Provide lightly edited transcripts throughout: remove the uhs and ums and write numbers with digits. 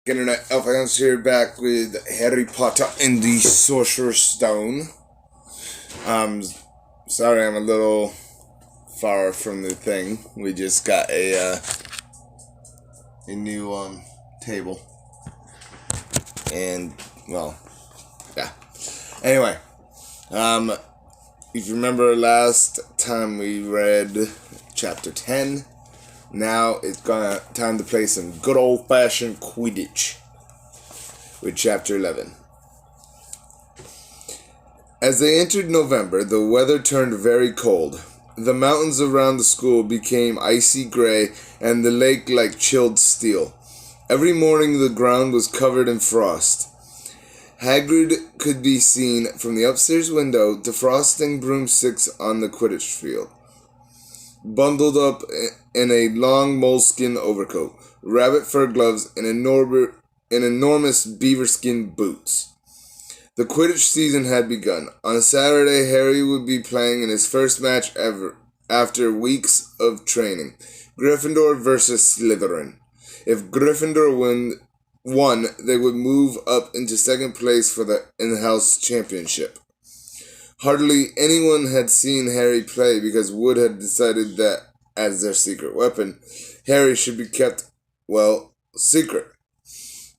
Internet fans here back with Harry Potter and the Sorcerer's Stone. Um, sorry I'm a little far from the thing. We just got a new table, and well, yeah. Anyway, if you remember last time we read chapter 10. Now it's time to play some good old-fashioned Quidditch with Chapter 11. As they entered November, the weather turned very cold. The mountains around the school became icy gray and the lake like chilled steel. Every morning the ground was covered in frost. Hagrid could be seen from the upstairs window defrosting broomsticks on the Quidditch field. Bundled up in a long moleskin overcoat, rabbit fur gloves, and enormous beaverskin boots. The Quidditch season had begun. On Saturday, Harry would be playing in his first match ever after weeks of training. Gryffindor versus Slytherin. If Gryffindor won, they would move up into second place for the in-house championship. Hardly anyone had seen Harry play because Wood had decided that, as their secret weapon, Harry should be kept, secret.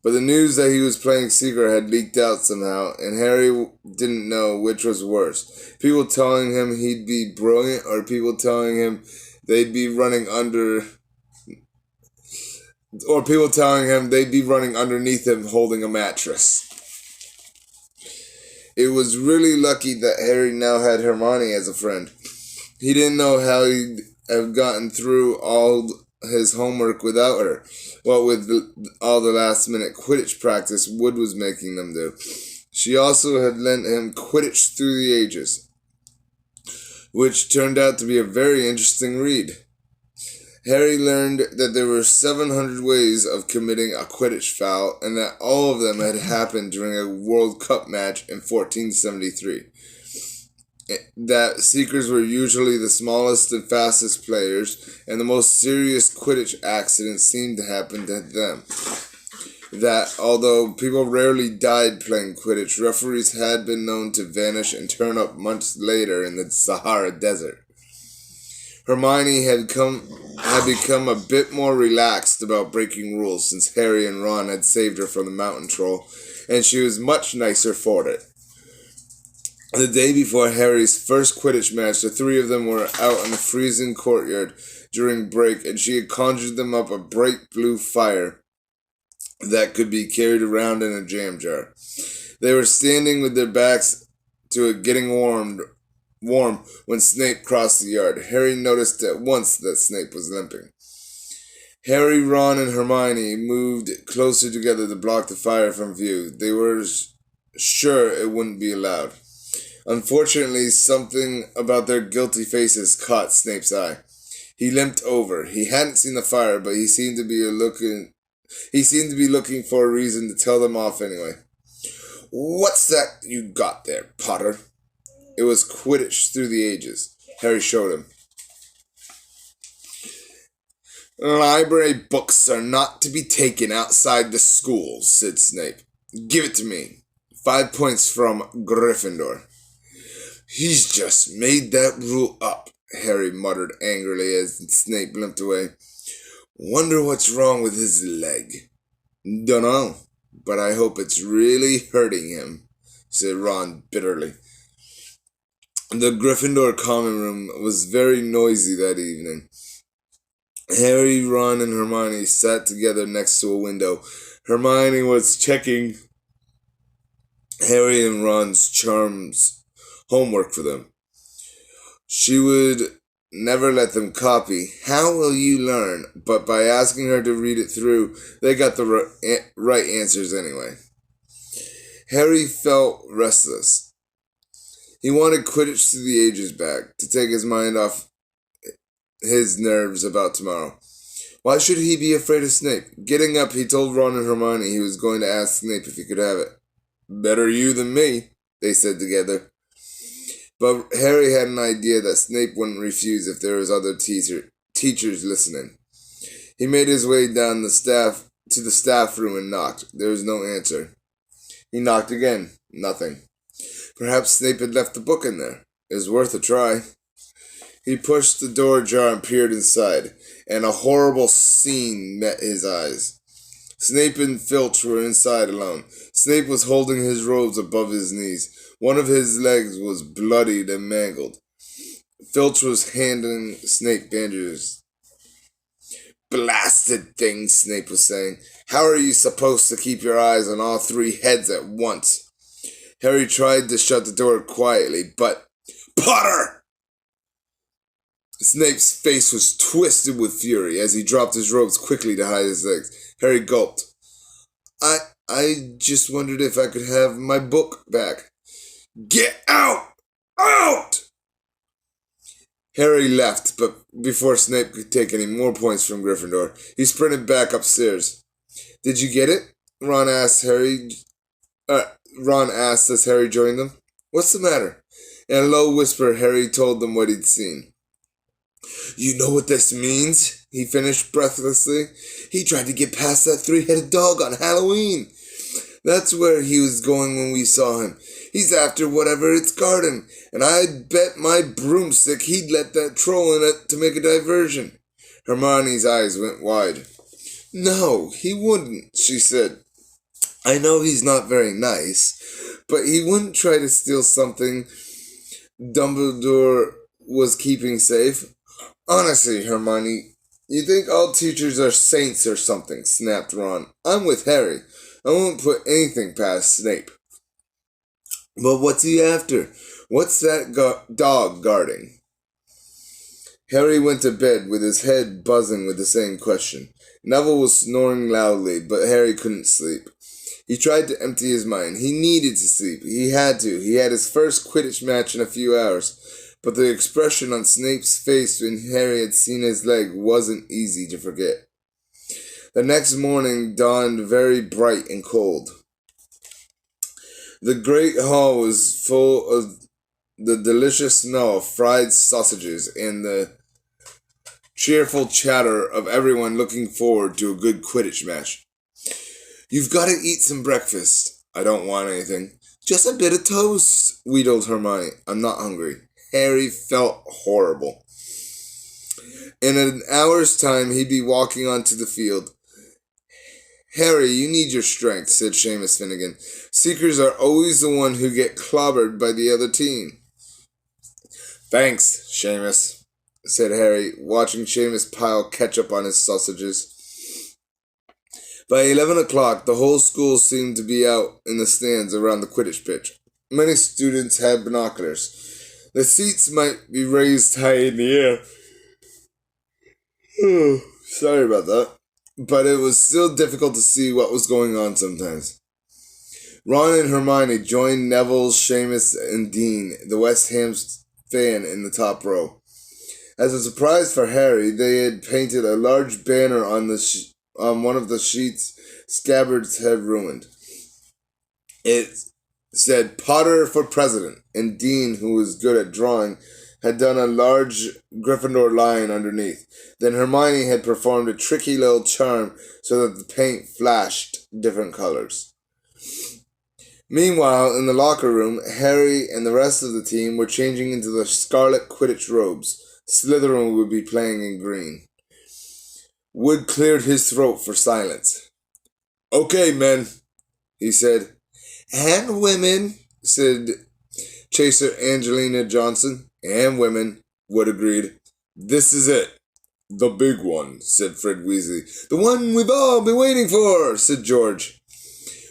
But the news that he was playing secret had leaked out somehow, and Harry didn't know which was worse. People telling him he'd be brilliant, or people telling him they'd be running underneath him holding a mattress. It was really lucky that Harry now had Hermione as a friend. He didn't know how he'd have gotten through all his homework without her, what with all the last-minute Quidditch practice Wood was making them do. She also had lent him Quidditch Through the Ages, which turned out to be a very interesting read. Harry learned that there were 700 ways of committing a Quidditch foul, and that all of them had happened during a World Cup match in 1473. That seekers were usually the smallest and fastest players, and the most serious Quidditch accidents seemed to happen to them. That, although people rarely died playing Quidditch, referees had been known to vanish and turn up months later in the Sahara Desert. Hermione had become a bit more relaxed about breaking rules since Harry and Ron had saved her from the mountain troll, and she was much nicer for it. The day before Harry's first Quidditch match, the three of them were out in the freezing courtyard during break, and she had conjured them up a bright blue fire that could be carried around in a jam jar. They were standing with their backs to it getting warm when Snape crossed the yard. Harry noticed at once that Snape was limping. Harry, Ron, and Hermione moved closer together to block the fire from view. They were sure it wouldn't be allowed. Unfortunately, something about their guilty faces caught Snape's eye. He limped over. He hadn't seen the fire, but he seemed to be looking for a reason to tell them off anyway. "What's that you got there, Potter?" It was Quidditch Through the Ages. Harry showed him. "Library books are not to be taken outside the school," said Snape. "Give it to me. 5 points from Gryffindor." "He's just made that rule up," Harry muttered angrily as Snape limped away. "Wonder what's wrong with his leg." "Dunno, but I hope it's really hurting him," said Ron bitterly. The Gryffindor common room was very noisy that evening. Harry, Ron, and Hermione sat together next to a window. Hermione was checking Harry and Ron's charms homework for them. She would never let them copy. How will you learn? But by asking her to read it through, they got the right answers anyway. Harry felt restless. He wanted Quidditch Through the Ages back, to take his mind off his nerves about tomorrow. Why should he be afraid of Snape? Getting up, he told Ron and Hermione he was going to ask Snape if he could have it. "Better you than me," they said together. But Harry had an idea that Snape wouldn't refuse if there was other teachers listening. He made his way down the staff to the staff room and knocked. There was no answer. He knocked again. Nothing. Perhaps Snape had left the book in there. It was worth a try. He pushed the door ajar and peered inside, and a horrible scene met his eyes. Snape and Filch were inside alone. Snape was holding his robes above his knees. One of his legs was bloodied and mangled. Filch was handing Snape bandages. "Blasted thing," Snape was saying. "How are you supposed to keep your eyes on all three heads at once?" Harry tried to shut the door quietly, but... "Potter!" Snape's face was twisted with fury as he dropped his robes quickly to hide his legs. Harry gulped. I just wondered if I could have my book back." "Get out! Out!" Harry left, but before Snape could take any more points from Gryffindor, he sprinted back upstairs. "Did you get it?" Ron asked as Harry joined them. "What's the matter?" In a low whisper, Harry told them what he'd seen. "You know what this means?" he finished breathlessly. "He tried to get past that three-headed dog on Halloween. That's where he was going when we saw him. He's after whatever it's guarding, and I'd bet my broomstick he'd let that troll in it to make a diversion." Hermione's eyes went wide. "No, he wouldn't," she said. "I know he's not very nice, but he wouldn't try to steal something Dumbledore was keeping safe." "Honestly, Hermione, you think all teachers are saints or something," snapped Ron. "I'm with Harry. I won't put anything past Snape." "But what's he after? What's that dog guarding?" Harry went to bed with his head buzzing with the same question. Neville was snoring loudly, but Harry couldn't sleep. He tried to empty his mind. He needed to sleep. He had to. He had his first Quidditch match in a few hours. But the expression on Snape's face when Harry had seen his leg wasn't easy to forget. The next morning dawned very bright and cold. The great hall was full of the delicious smell of fried sausages and the cheerful chatter of everyone looking forward to a good Quidditch match. "You've got to eat some breakfast." "I don't want anything." "Just a bit of toast," wheedled Hermione. "I'm not hungry." Harry felt horrible. In an hour's time, he'd be walking onto the field. "Harry, you need your strength," said Seamus Finnegan. "Seekers are always the one who get clobbered by the other team." "Thanks, Seamus," said Harry, watching Seamus pile ketchup on his sausages. By 11 o'clock, the whole school seemed to be out in the stands around the Quidditch pitch. Many students had binoculars. The seats might be raised high in the air. Sorry about that. But it was still difficult to see what was going on sometimes. Ron and Hermione joined Neville, Seamus, and Dean, the West Ham fan, in the top row. As a surprise for Harry, they had painted a large banner on one of the sheets Scabbard's had ruined. It said "Potter for President," and Dean, who was good at drawing, had done a large Gryffindor lion underneath. Then Hermione had performed a tricky little charm so that the paint flashed different colors. Meanwhile, in the locker room, Harry and the rest of the team were changing into their scarlet Quidditch robes. Slytherin would be playing in green. Wood cleared his throat for silence. "Okay, men," he said. "And women," said Chaser Angelina Johnson. "And women," Wood agreed. "This is it. The big one," said Fred Weasley. "The one we've all been waiting for," said George.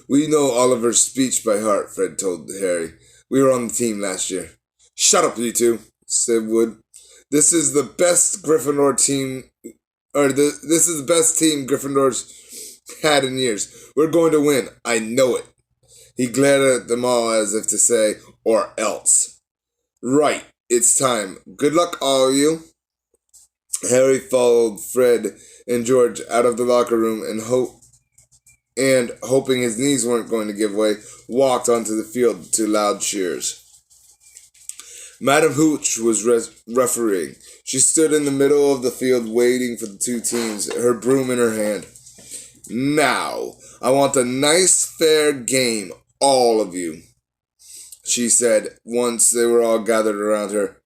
"We know Oliver's speech by heart," Fred told Harry. "We were on the team last year." "Shut up, you two," said Wood. This is the best team Gryffindor's had in years. We're going to win. I know it." He glared at them all as if to say, "Or else." "Right, it's time. Good luck, all of you." Harry followed Fred and George out of the locker room and hoping his knees weren't going to give way, walked onto the field to loud cheers. Madam Hooch was refereeing. She stood in the middle of the field waiting for the two teams, her broom in her hand. Now, I want a nice, fair game, all of you, she said once they were all gathered around her.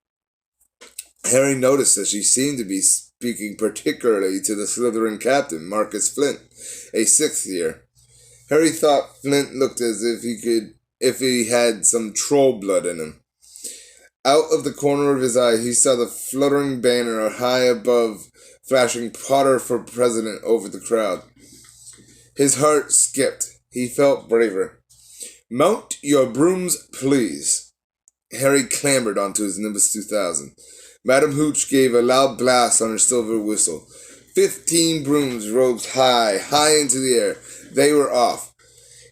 Harry noticed that she seemed to be speaking particularly to the Slytherin captain, Marcus Flint, a sixth year. Harry thought Flint looked as if he had some troll blood in him. Out of the corner of his eye, he saw the fluttering banner high above, flashing Potter for president over the crowd. His heart skipped. He felt braver. Mount your brooms, please. Harry clambered onto his Nimbus 2000. Madam Hooch gave a loud blast on her silver whistle. 15 brooms rose high into the air. They were off.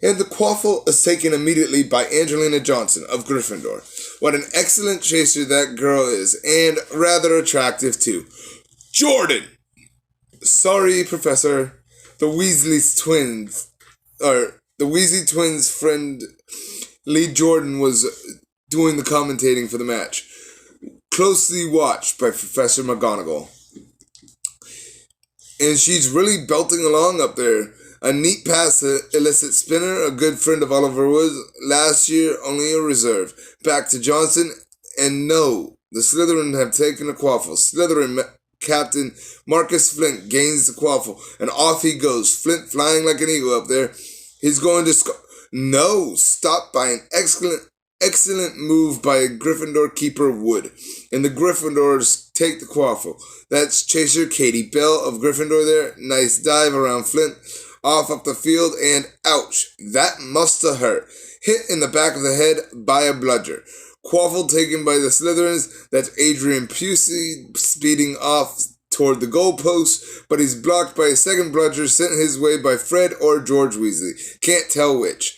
And the quaffle is taken immediately by Angelina Johnson of Gryffindor. What an excellent chaser that girl is, and rather attractive too. Jordan! Sorry, Professor. The Weasley twins' friend Lee Jordan was doing the commentating for the match. Closely watched by Professor McGonagall. And she's really belting along up there. A neat pass to Illicit Spinner, a good friend of Oliver Wood's, last year only a reserve. Back to Johnson, and no, the Slytherin have taken a quaffle. Slytherin Captain Marcus Flint gains the quaffle, and off he goes. Flint flying like an eagle up there. He's going to score. No, stopped by an excellent move by Gryffindor keeper Wood. And the Gryffindors take the quaffle. That's Chaser Katie Bell of Gryffindor there. Nice dive around Flint. Off up the field, and ouch, that must have hurt. Hit in the back of the head by a bludger. Quaffle taken by the Slytherins. That's Adrian Pusey speeding off toward the goalpost, but he's blocked by a second bludger sent his way by Fred or George Weasley. Can't tell which.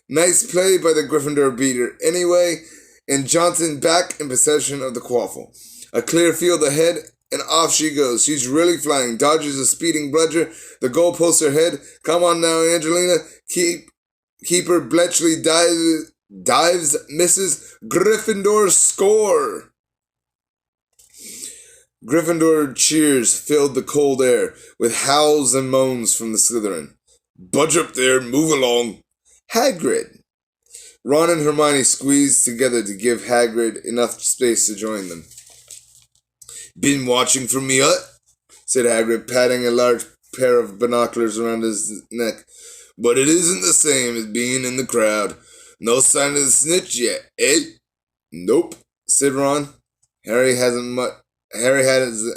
Nice play by the Gryffindor beater anyway, and Johnson back in possession of the quaffle. A clear field ahead, and off she goes. She's really flying. Dodges a speeding bludger. The goalposts ahead. Come on now, Angelina. Keeper Bletchley dives, misses. Gryffindor score. Gryffindor cheers filled the cold air with howls and moans from the Slytherin. Budge up there, move along. Hagrid. Ron and Hermione squeezed together to give Hagrid enough space to join them. Been watching from me hut? Said Hagrid, patting a large pair of binoculars around his neck. But it isn't the same as being in the crowd. No sign of the snitch yet, eh? Nope, said Ron. Harry hasn't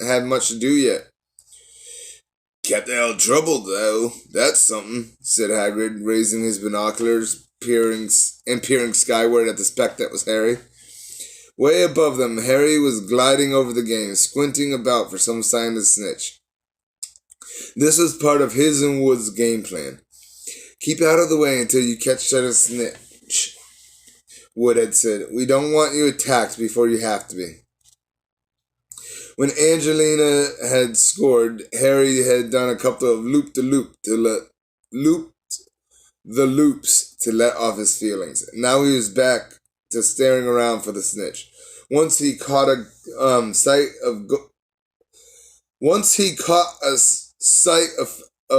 had much to do yet. Kept out of trouble, though. That's something, said Hagrid, raising his binoculars, peering skyward at the speck that was Harry. Way above them, Harry was gliding over the game, squinting about for some sign of the snitch. This was part of his and Wood's game plan. Keep out of the way until you catch sight of the snitch, Wood had said. We don't want you attacked before you have to be. When Angelina had scored, Harry had done a couple of loop-the-loops to let off his feelings. Now he was back to staring around for the snitch. Once he caught a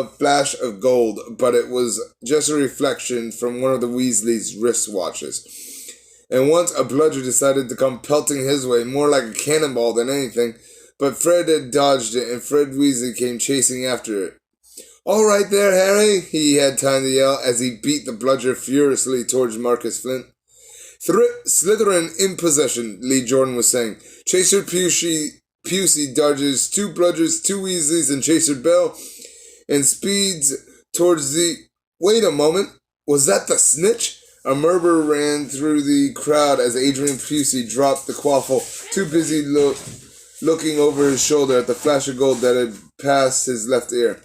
flash of gold, but it was just a reflection from one of the Weasleys' wristwatches. And once a bludger decided to come pelting his way, more like a cannonball than anything, but Fred had dodged it, and Fred Weasley came chasing after it. All right there, Harry, he had time to yell as he beat the bludger furiously towards Marcus Flint. Slytherin in possession, Lee Jordan was saying. Chaser Pusey dodges 2 bludgers, 2 Weasleys, and Chaser Bell, and speeds towards the... Wait a moment, was that the snitch? A murmur ran through the crowd as Adrian Pusey dropped the quaffle, too busy looking over his shoulder at the flash of gold that had passed his left ear.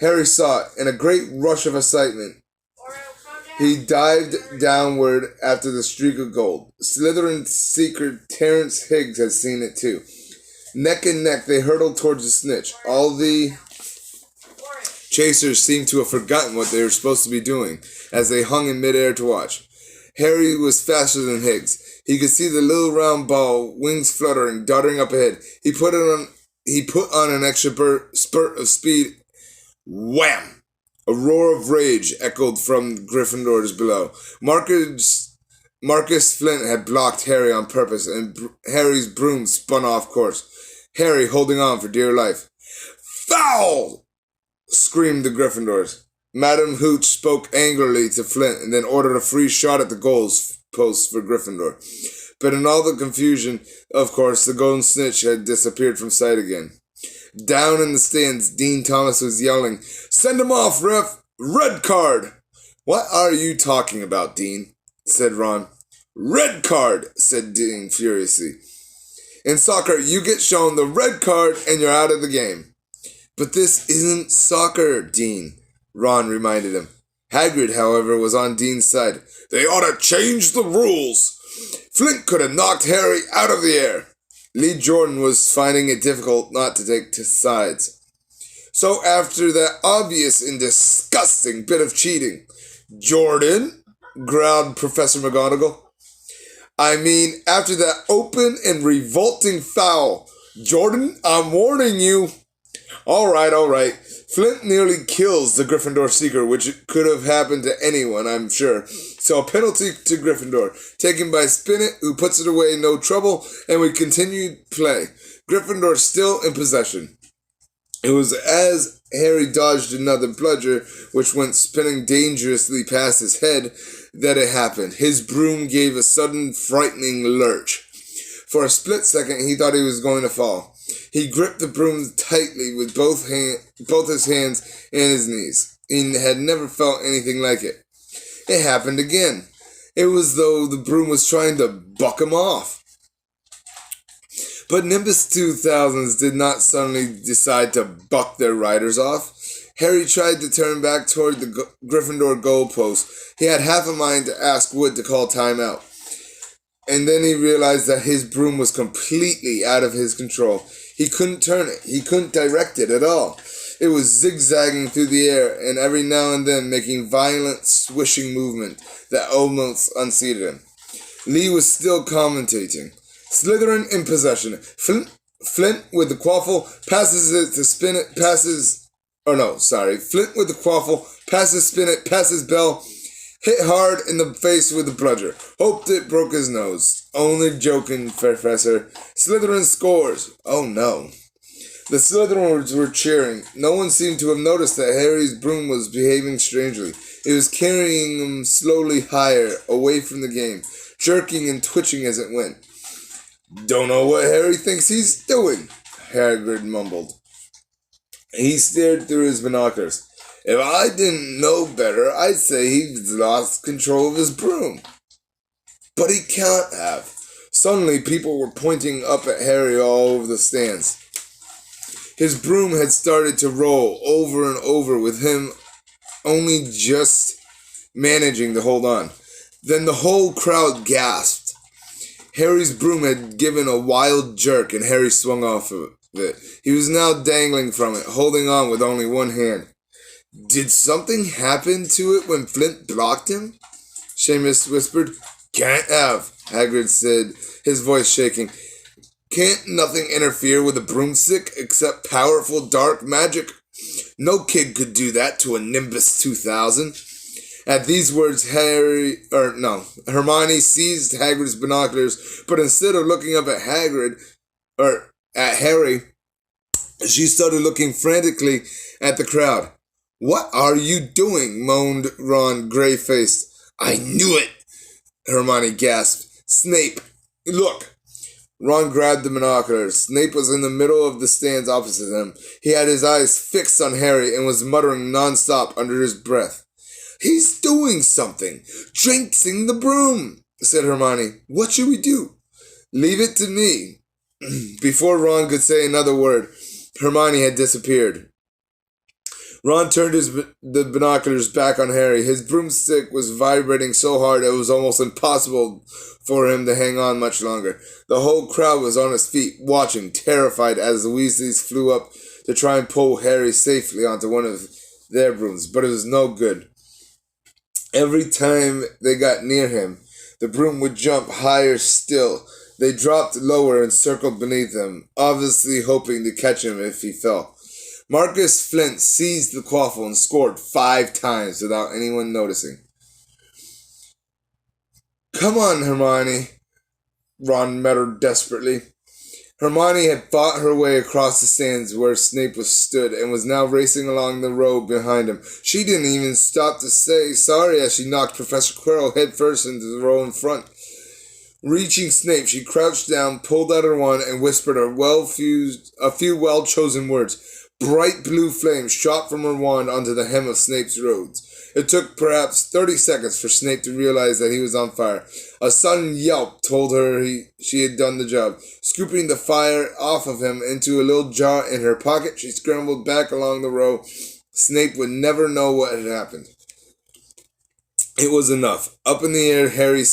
Harry saw it, in a great rush of excitement. He dived downward after the streak of gold. Slytherin seeker Terrence Higgs had seen it too. Neck and neck, they hurtled towards the snitch. All the chasers seemed to have forgotten what they were supposed to be doing as they hung in midair to watch. Harry was faster than Higgs. He could see the little round ball, wings fluttering, darting up ahead. He put on an extra spurt of speed Wham! A roar of rage echoed from Gryffindors below. Marcus Flint had blocked Harry on purpose, and Harry's broom spun off course. Harry holding on for dear life. Foul! Screamed the Gryffindors. Madam Hooch spoke angrily to Flint and then ordered a free shot at the goals post for Gryffindor. But in all the confusion, of course, the golden snitch had disappeared from sight again. Down in the stands, Dean Thomas was yelling, "Send him off, ref! Red card!" "What are you talking about, Dean?" said Ron. "Red card," said Dean furiously. "In soccer, you get shown the red card and you're out of the game." "But this isn't soccer, Dean," Ron reminded him. Hagrid, however, was on Dean's side. "They ought to change the rules. Flint could have knocked Harry out of the air." Lee Jordan was finding it difficult not to take sides. "So after that obvious and disgusting bit of cheating, Jordan," growled Professor McGonagall. "I mean, after that open and revolting foul. Jordan, I'm warning you." All right. Flint nearly kills the Gryffindor Seeker, which could have happened to anyone, I'm sure. So a penalty to Gryffindor, taken by Spinet, who puts it away, no trouble, and we continue play. Gryffindor still in possession. It was as Harry dodged another bludger, which went spinning dangerously past his head, that it happened. His broom gave a sudden, frightening lurch. For a split second, he thought he was going to fall. He gripped the broom tightly with both his hands and his knees. He had never felt anything like it. It happened again. It was as though the broom was trying to buck him off. But Nimbus 2000s did not suddenly decide to buck their riders off. Harry tried to turn back toward the Gryffindor goalpost. He had half a mind to ask Wood to call timeout. And then he realized that his broom was completely out of his control. He couldn't turn it. He couldn't direct it at all. It was zigzagging through the air and every now and then making violent swishing movement that almost unseated him. Lee was still commentating. Slytherin in possession. Flint with the quaffle passes it to Spinet, Flint with the quaffle passes Spinet, passes Bell. Hit hard in the face with the bludger. Hoped it broke his nose. Only joking, Professor. Slytherin scores. Oh no. The Slytherins were cheering. No one seemed to have noticed that Harry's broom was behaving strangely. It was carrying him slowly higher, away from the game, jerking and twitching as it went. "Don't know what Harry thinks he's doing," Hagrid mumbled. He stared through his binoculars. "If I didn't know better, I'd say he's lost control of his broom." But he can't have. Suddenly, people were pointing up at Harry all over the stands. His broom had started to roll over and over with him only just managing to hold on. Then the whole crowd gasped. Harry's broom had given a wild jerk and Harry swung off of it. He was now dangling from it, holding on with only one hand. "Did something happen to it when Flint blocked him?" Seamus whispered. "Can't have," Hagrid said, his voice shaking. "Can't nothing interfere with a broomstick except powerful dark magic? No kid could do that to a Nimbus 2000. At these words, Hermione seized Hagrid's binoculars, but instead of looking up at at Harry, she started looking frantically at the crowd. "What are you doing?" moaned Ron, gray-faced. "I knew it!" Hermione gasped. "Snape, look!" Ron grabbed the binoculars. Snape was in the middle of the stands opposite him. He had his eyes fixed on Harry and was muttering non-stop under his breath. "He's doing something! Jinxing the broom!" said Hermione. "What should we do?" "Leave it to me." Before Ron could say another word, Hermione had disappeared. Ron turned the binoculars back on Harry. His broomstick was vibrating so hard it was almost impossible for him to hang on much longer. The whole crowd was on its feet, watching, terrified as the Weasleys flew up to try and pull Harry safely onto one of their brooms, but it was no good. Every time they got near him, the broom would jump higher still. They dropped lower and circled beneath him, obviously hoping to catch him if he fell. Marcus Flint seized the quaffle and scored 5 times without anyone noticing. "Come on, Hermione," Ron muttered desperately. Hermione had fought her way across the stands where Snape was stood and was now racing along the row behind him. She didn't even stop to say sorry as she knocked Professor Quirrell headfirst into the row in front. Reaching Snape, she crouched down, pulled out her wand, and whispered a few well-chosen words. Bright blue flames shot from her wand onto the hem of Snape's robes. It took perhaps 30 seconds for Snape to realize that he was on fire. A sudden yelp told her she had done the job. Scooping the fire off of him into a little jar in her pocket, she scrambled back along the row. Snape would never know what had happened. It was enough. Up in the air, Harry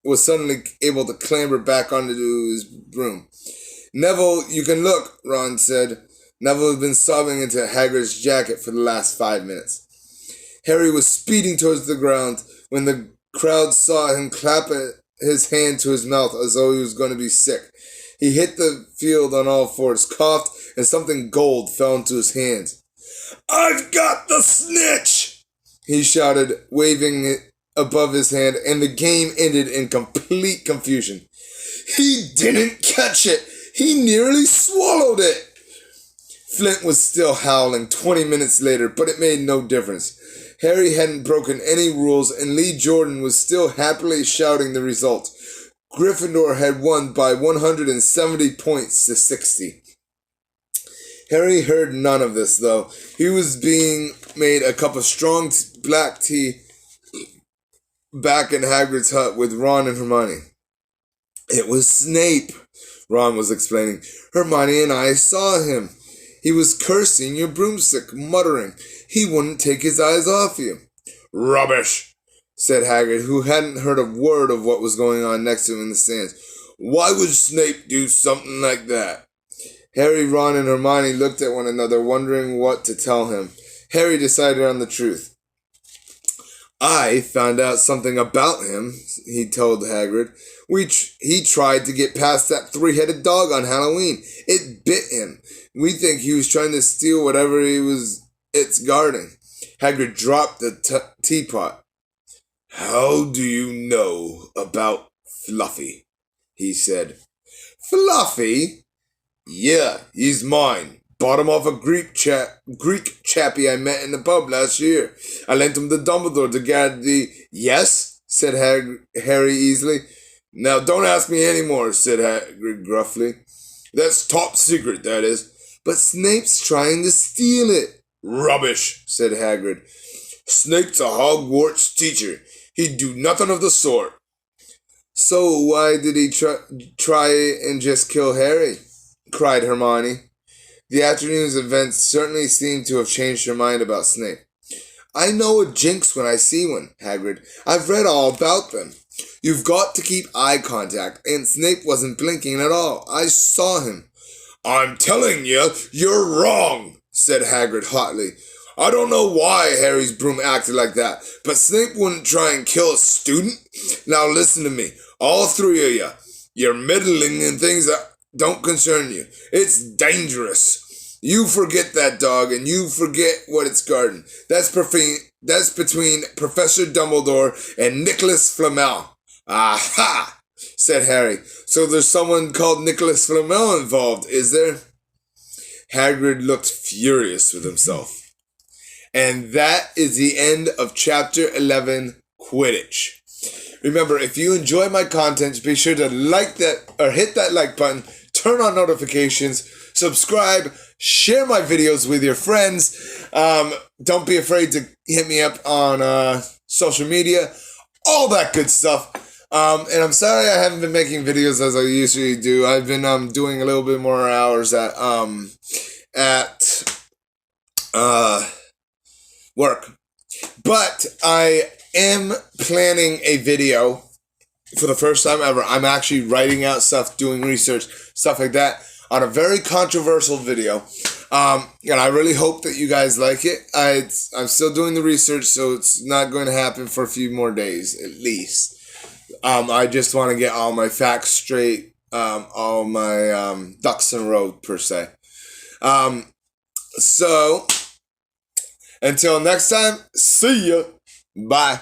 was suddenly able to clamber back onto his broom. "Neville, you can look," Ron said. Neville had been sobbing into Hagrid's jacket for the last 5 minutes. Harry was speeding towards the ground when the crowd saw him clap his hand to his mouth as though he was going to be sick. He hit the field on all fours, coughed, and something gold fell into his hands. "I've got the snitch!" he shouted, waving it above his hand, and the game ended in complete confusion. "He didn't catch it! He nearly swallowed it!" Flint was still howling 20 minutes later, but it made no difference. Harry hadn't broken any rules, and Lee Jordan was still happily shouting the result. Gryffindor had won by 170 points to 60. Harry heard none of this, though. He was being made a cup of strong black tea back in Hagrid's hut with Ron and Hermione. "It was Snape," Ron was explaining. "Hermione and I saw him. He was cursing your broomstick, muttering. He wouldn't take his eyes off you." "Rubbish," said Hagrid, who hadn't heard a word of what was going on next to him in the stands. "Why would Snape do something like that?" Harry, Ron, and Hermione looked at one another, wondering what to tell him. Harry decided on the truth. "I found out something about him," he told Hagrid. He tried to get past that 3-headed dog on Halloween. It bit him. We think he was trying to steal whatever it's guarding." Hagrid dropped the teapot. "How do you know about Fluffy?" he said. "Fluffy?" "Yeah, he's mine. Bought him off a Greek chappie I met in the pub last year. I lent him to Dumbledore to guard the—" "Yes?" said Harry easily. "Now don't ask me any more," said Hagrid gruffly. "That's top secret, that is." "But Snape's trying to steal it." "Rubbish," said Hagrid. "Snape's a Hogwarts teacher. He'd do nothing of the sort." "So why did he try and just kill Harry?" cried Hermione. The afternoon's events certainly seemed to have changed her mind about Snape. "I know a jinx when I see one, Hagrid. I've read all about them. You've got to keep eye contact, and Snape wasn't blinking at all. I saw him." "I'm telling you, you're wrong," said Hagrid hotly. "I don't know why Harry's broom acted like that, but Snape wouldn't try and kill a student. Now listen to me, all 3 of you. You're meddling in things that don't concern you. It's dangerous. You forget that dog, and you forget what it's guarding. That's between Professor Dumbledore and Nicholas Flamel." "Aha!" said Harry. "So there's someone called Nicholas Flamel involved, is there?" Hagrid looked furious with himself. And that is the end of Chapter 11, Quidditch. Remember, if you enjoy my content, be sure to like that or hit that like button, turn on notifications, subscribe, share my videos with your friends. Don't be afraid to hit me up on social media, all that good stuff. And I'm sorry I haven't been making videos as I usually do. I've been doing a little bit more hours at work. But I am planning a video for the first time ever. I'm actually writing out stuff, doing research, stuff like that, on a very controversial video. And I really hope that you guys like it. I'm still doing the research, so it's not going to happen for a few more days, at least. I just want to get all my facts straight, all my ducks in a row, per se. So, until next time, see ya. Bye.